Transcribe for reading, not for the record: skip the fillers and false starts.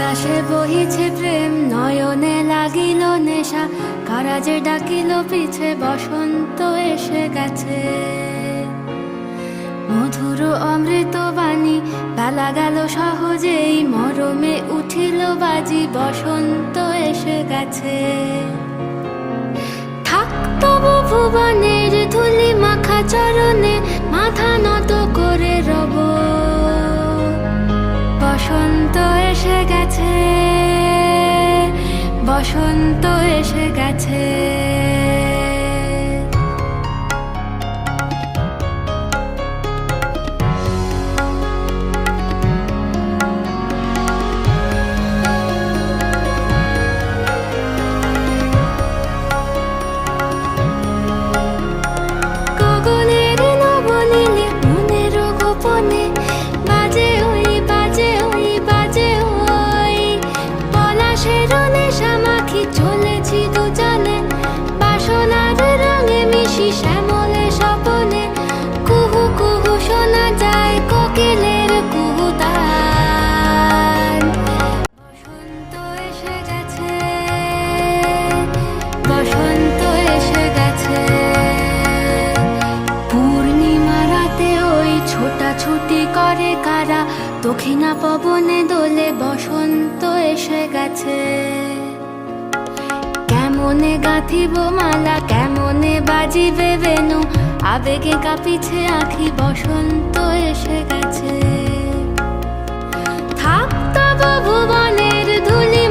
বাতাসে বহিছে প্রেম, নয়নে লাগিল নেশা, কারাজে ডাকিল পিছে, বসন্ত এসে গেছে। মধুর অমৃত বাণী, বেলা গেল সহজেই, মরমে উঠিল বাজি, বসন্ত এসে গেছে। থাক তবু ভুবনের ধুলি মাখা চরণে, মাথা নত করে রব, বসন্ত এসে গেছে, বসন্ত এসে গেছে। গগনের নবনীলে মনের গোপনে, বাজে ওই বাজে ওই বাজে ওই, পলাশের নেশা মাখি চলেছি দুজনে, বাসনার রঙে মিশি শ্যামলে স্বপনে, কুহু কুহু শোনা যায় কোকিলের কুহুতান। বসন্ত এসে গেছে, বসন্ত এসে গেছে। পূর্ণিমা রাতে ওই ছোটাছুটি করে কারা, দক্ষিণা পবনে দোলে, বসন্ত এসে গেছে। কেমনে গাঁথিব মালা, কেমনে বাজিবে বেনু, আবেগে কাঁপিছে আঁখি, বসন্ত এসে গেছে। থাক তব ভুবনের ধুলি